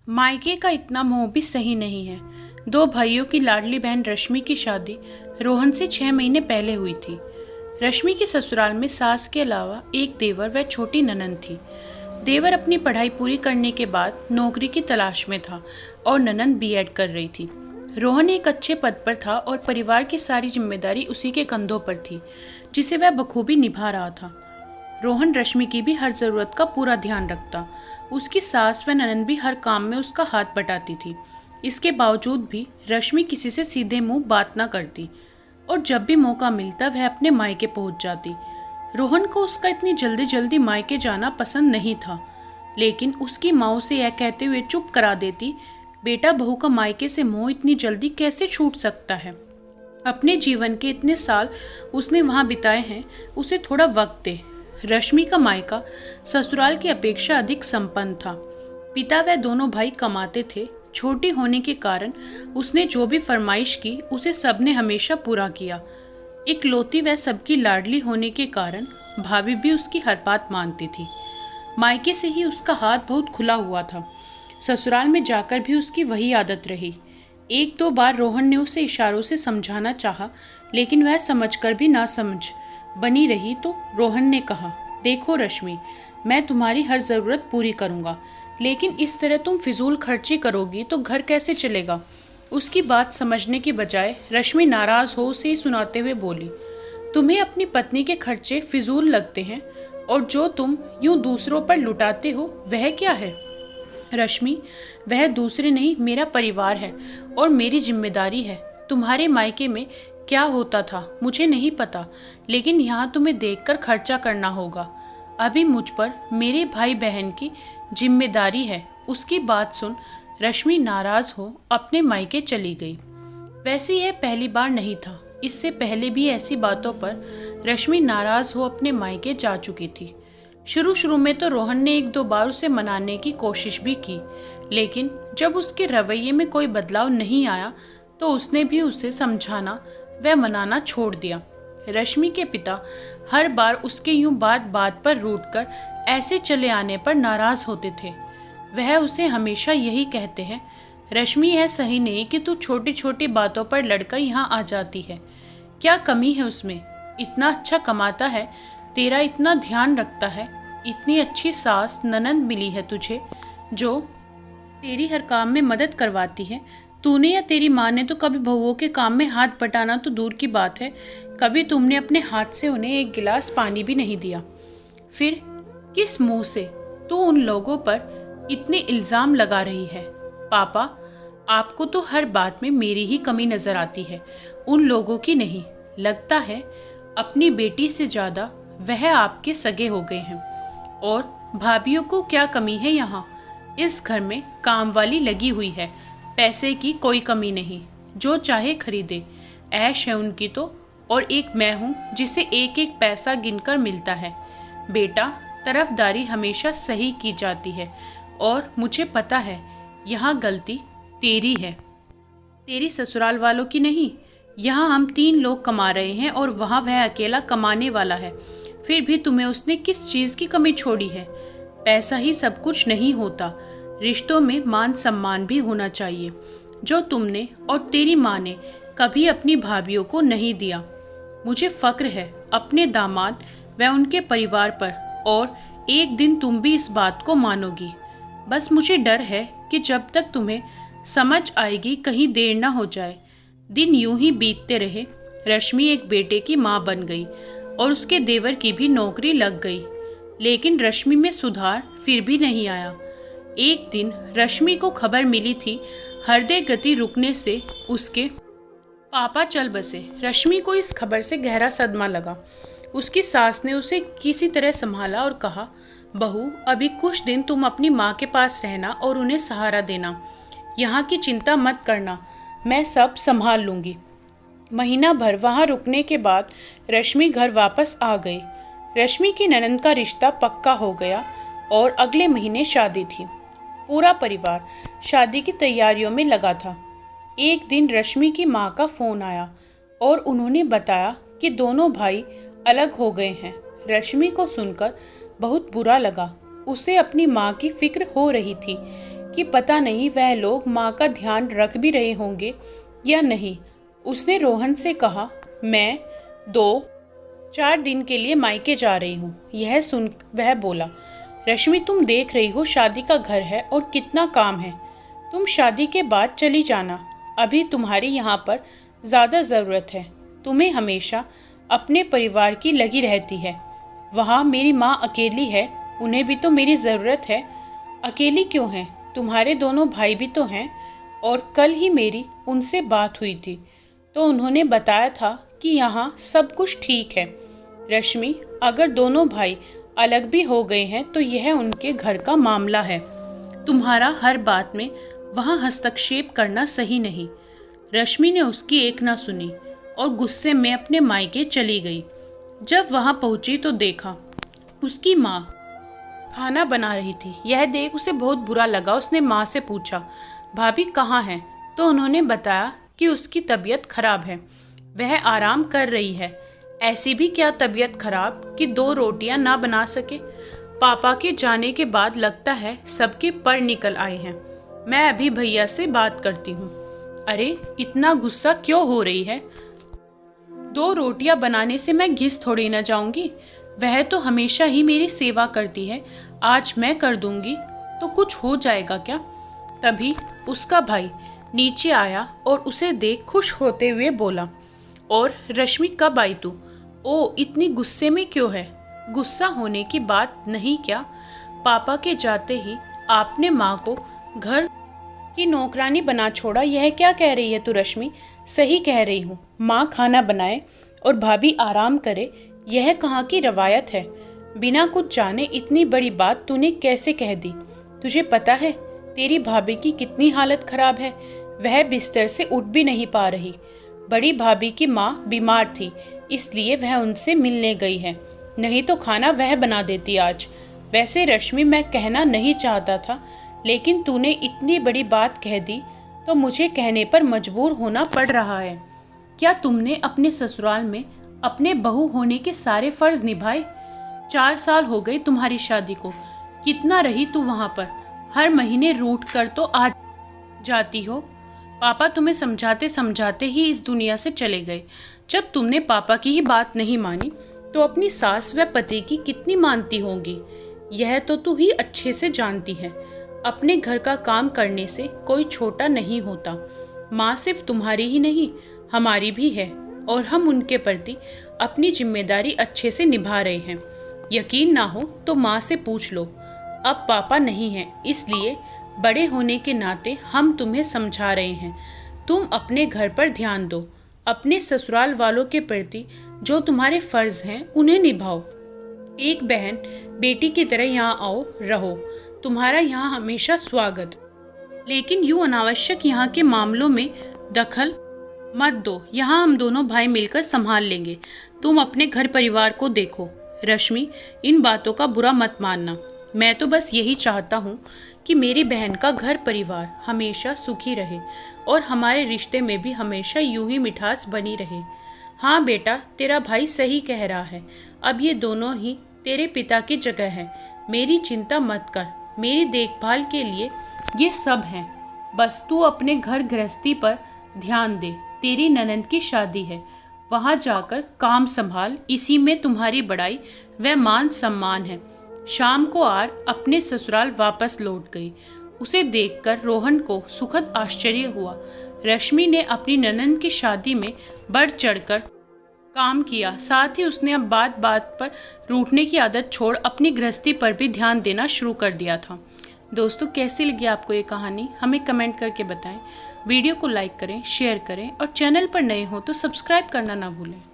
मायके का इतना मोह भी सही नहीं है। दो भाइयों की लाडली बहन रश्मि की शादी रोहन से 6 महीने पहले हुई थी। रश्मि के ससुराल में सास के अलावा एक देवर व छोटी ननंद थी। देवर अपनी पढ़ाई पूरी करने के बाद नौकरी की तलाश में था और ननंद बीएड कर रही थी। रोहन एक अच्छे पद पर था और परिवार की सारी जिम्मेदारी उसी के कंधों पर थी, जिसे वह बखूबी निभा रहा था। रोहन रश्मि की भी हर जरूरत का पूरा ध्यान रखता। उसकी सास व ननंद भी हर काम में उसका हाथ बटाती थी। इसके बावजूद भी रश्मि किसी से सीधे मुंह बात न करती और जब भी मौका मिलता वह अपने मायके पहुंच जाती। रोहन को उसका इतनी जल्दी जल्दी मायके जाना पसंद नहीं था, लेकिन उसकी माँ उसे यह कहते हुए चुप करा देती, बेटा बहू का मायके से मोह इतनी जल्दी कैसे छूट सकता है। अपने जीवन के इतने साल उसने वहाँ बिताए हैं, उसे थोड़ा वक्त दे। रश्मि का मायका ससुराल की अपेक्षा अधिक संपन्न था। पिता व दोनों भाई कमाते थे। छोटी होने के कारण उसने जो भी फरमाइश की उसे सबने हमेशा पूरा किया। इकलौती व सबकी लाडली होने के कारण भाभी भी उसकी हर बात मानती थी। मायके से ही उसका हाथ बहुत खुला हुआ था। ससुराल में जाकर भी उसकी वही आदत रही। एक दो बार रोहन ने उसे इशारों से समझाना चाहा, लेकिन वह समझकर भी ना समझ बनी रही तो रोहन ने कहा, देखो रश्मि, मैं तुम्हारी हर ज़रूरत पूरी करूँगा, लेकिन इस तरह तुम फिजूल खर्ची करोगी तो घर कैसे चलेगा। उसकी बात समझने की बजाय रश्मि नाराज़ हो उसे सुनाते हुए बोली, तुम्हें अपनी पत्नी के खर्चे फिजूल लगते हैं और जो तुम यूं दूसरों पर लुटाते हो वह क्या है। रश्मि, वह दूसरे नहीं, मेरा परिवार है और मेरी जिम्मेदारी है। तुम्हारे मायके में क्या होता था मुझे नहीं पता, लेकिन यहाँ तुम्हें देखकर खर्चा करना होगा। अभी मुझ पर मेरे भाई बहन की जिम्मेदारी है। उसकी बात सुन रश्मि नाराज हो अपने मायके चली गई। वैसे यह पहली बार नहीं था, इससे पहले भी ऐसी बातों पर रश्मि नाराज हो अपने मायके जा चुकी थी। शुरू शुरू में तो रोहन ने एक दो बार उसे मनाने की कोशिश भी की, लेकिन जब उसके रवैये में कोई बदलाव नहीं आया तो उसने भी उसे समझाना व मनाना छोड़ दिया। रश्मि के पिता हर बार उसके यूं बात बात पर रूठकर ऐसे चले आने पर नाराज होते थे। वह उसे हमेशा यही कहते हैं, रश्मि, यह सही नहीं कि तू छोटी छोटी बातों पर लड़कर यहाँ आ जाती है। क्या कमी है उसमें? इतना अच्छा कमाता है, तेरा इतना ध्यान रखता है, इतनी अच्छी सास ननंद मिली है तुझे जो तेरी हर काम में मदद करवाती है। तूने या तेरी माँ ने तो कभी बहुओं के काम में हाथ बटाना तो दूर की बात है, कभी तुमने अपने हाथ से उन्हें एक गिलास पानी भी नहीं दिया। फिर किस मुंह से तू उन लोगों पर इतने इल्ज़ाम लगा रही है? पापा, आपको तो हर बात में मेरी ही कमी नज़र आती है, उन लोगों की नहीं। लगता है अपनी बेटी से ज़्यादा वह आपके सगे हो गए हैं। और भाभीयों को क्या कमी है यहाँ? इस घर में काम वाली लगी हुई है, पैसे की कोई कमी नहीं, जो चाहे खरीदे। ऐश है उनकी तो, और एक मैं हूँ जिसे एक एक पैसा गिनकर मिलता है। बेटा, तरफदारी हमेशा सही की जाती है और मुझे पता है यहाँ गलती तेरी है, तेरी ससुराल वालों की नहीं। यहाँ हम 3 लोग कमा रहे हैं और वहाँ वह अकेला कमाने वाला है, फिर भी तुम्हें उसने किस चीज़ की कमी छोड़ी है? पैसा ही सब कुछ नहीं होता, रिश्तों में मान सम्मान भी होना चाहिए, जो तुमने और तेरी माँ ने कभी अपनी भाभीयों को नहीं दिया। मुझे फ़क्र है अपने दामाद व उनके परिवार पर, और एक दिन तुम भी इस बात को मानोगी। बस मुझे डर है कि जब तक तुम्हें समझ आएगी कहीं देर ना हो जाए। दिन यूं ही बीतते रहे। रश्मि एक बेटे की माँ बन गई और उसके देवर की भी नौकरी लग गई, लेकिन रश्मि में सुधार फिर भी नहीं आया। एक दिन रश्मि को खबर मिली थी हृदय गति रुकने से उसके पापा चल बसे। रश्मि को इस खबर से गहरा सदमा लगा। उसकी सास ने उसे किसी तरह संभाला और कहा, बहू, अभी कुछ दिन तुम अपनी माँ के पास रहना और उन्हें सहारा देना। यहाँ की चिंता मत करना, मैं सब संभाल लूँगी। महीना भर वहाँ रुकने के बाद रश्मि घर वापस आ गई। रश्मि की ननंद का रिश्ता पक्का हो गया और अगले महीने शादी थी। पूरा परिवार शादी की तैयारियों में लगा था। एक दिन रश्मि की माँ का फ़ोन आया और उन्होंने बताया कि दोनों भाई अलग हो गए हैं। रश्मि को सुनकर बहुत बुरा लगा। उसे अपनी माँ की फिक्र हो रही थी कि पता नहीं वह लोग माँ का ध्यान रख भी रहे होंगे या नहीं। उसने रोहन से कहा, मैं 2-4 दिन के लिए मायके जा रही हूँ। यह सुन वह बोला, रश्मि तुम देख रही हो शादी का घर है और कितना काम है। तुम शादी के बाद चली जाना, अभी तुम्हारी यहाँ पर ज़्यादा ज़रूरत है। तुम्हें हमेशा अपने परिवार की लगी रहती है। वहाँ मेरी माँ अकेली है, उन्हें भी तो मेरी ज़रूरत है। अकेली क्यों है, तुम्हारे दोनों भाई भी तो हैं। और कल ही मेरी उनसे बात हुई थी तो उन्होंने बताया था कि यहाँ सब कुछ ठीक है। रश्मि, अगर दोनों भाई अलग भी हो गए हैं तो यह उनके घर का मामला है। तुम्हारा हर बात में वहाँ हस्तक्षेप करना सही नहीं। रश्मि ने उसकी एक ना सुनी और गुस्से में अपने मायके चली गई। जब वहाँ पहुंची तो देखा उसकी माँ खाना बना रही थी। यह देख उसे बहुत बुरा लगा। उसने माँ से पूछा, भाभी कहाँ हैं? तो उन्होंने बताया कि उसकी तबीयत खराब है, वह आराम कर रही है। ऐसी भी क्या तबीयत खराब कि 2 रोटियां ना बना सके? पापा के जाने के बाद लगता है सबके पर निकल आए हैं। मैं अभी भैया से बात करती हूँ। अरे इतना गुस्सा क्यों हो रही है? 2 रोटियां बनाने से मैं घिस थोड़ी ना जाऊंगी। वह तो हमेशा ही मेरी सेवा करती है, आज मैं कर दूंगी तो कुछ हो जाएगा क्या? तभी उसका भाई नीचे आया और उसे देख खुश होते हुए बोला, और रश्मि कब आई तू? ओ इतनी गुस्से में क्यों है? गुस्सा होने की बात नहीं क्या? पापा के जाते ही आपने माँ को घर की नौकरानी बना छोड़ा। यह क्या कह रही है तू रश्मि? सही कह रही हूँ, माँ खाना बनाए और भाभी आराम करे, यह कहाँ की रवायत है? बिना कुछ जाने इतनी बड़ी बात तूने कैसे कह दी? तुझे पता है तेरी भाभी की कितनी हालत खराब है? वह बिस्तर से उठ भी नहीं पा रही। बड़ी भाभी की माँ बीमार थी, इसलिए वह उनसे मिलने गई है, नहीं तो खाना वह बना देती आज। वैसे रश्मि, मैं कहना नहीं चाहता था, लेकिन तूने इतनी बड़ी बात कह दी तो मुझे कहने पर मजबूर होना पड़ रहा है। क्या तुमने अपने ससुराल में अपने बहू होने के सारे फर्ज निभाए? 4 साल हो गए तुम्हारी शादी को। कितना रही तू वहां पर? हर महीने रूठ कर तो आ जाती हो। पापा तुम्हें समझाते समझाते ही इस दुनिया से चले गए। जब तुमने पापा की ही बात नहीं मानी तो अपनी सास व पति की कितनी मानती होंगी, यह तो तू ही अच्छे से जानती है। अपने घर का काम करने से कोई छोटा नहीं होता। माँ सिर्फ तुम्हारी ही नहीं, हमारी भी है, और हम उनके प्रति अपनी जिम्मेदारी अच्छे से निभा रहे हैं। यकीन ना हो तो माँ से पूछ लो। अब पापा नहीं हैं, इसलिए बड़े होने के नाते हम तुम्हें समझा रहे हैं। तुम अपने घर पर ध्यान दो, अपने ससुराल वालों के प्रति जो तुम्हारे फर्ज हैं उन्हें निभाओ। एक बहन बेटी की तरह यहाँ आओ, रहो। तुम्हारा यहाँ हमेशा स्वागत। लेकिन यूँ अनावश्यक यहाँ के मामलों में दखल मत दो। यहाँ हम दोनों भाई मिलकर संभाल लेंगे। तुम अपने घर परिवार को देखो। रश्मि, इन बातों का बुरा मत मानना। मैं तो बस यही चाहता हूँ कि मेरी बहन का घर परिवार हमेशा सुखी रहे और हमारे रिश्ते में भी हमेशा यूं ही मिठास बनी रहे। हाँ बेटा, तेरा भाई सही कह रहा है। अब ये दोनों ही तेरे पिता की जगह है। मेरी चिंता मत कर, मेरी देखभाल के लिए ये सब हैं। बस तू अपने घर गृहस्थी पर ध्यान दे। तेरी ननद की शादी है, वहाँ जाकर काम संभाल। इसी में तुम्हारी बड़ाई व मान सम्मान है। शाम को आर अपने ससुराल वापस लौट गई। उसे देखकर रोहन को सुखद आश्चर्य हुआ। रश्मि ने अपनी ननद की शादी में बढ़ चढ़कर काम किया। साथ ही उसने अब बात बात पर रूठने की आदत छोड़ अपनी गृहस्थी पर भी ध्यान देना शुरू कर दिया था। दोस्तों, कैसी लगी आपको ये कहानी? हमें कमेंट करके बताएं। वीडियो को लाइक करें, शेयर करें और चैनल पर नए हो तो सब्सक्राइब करना ना भूलें।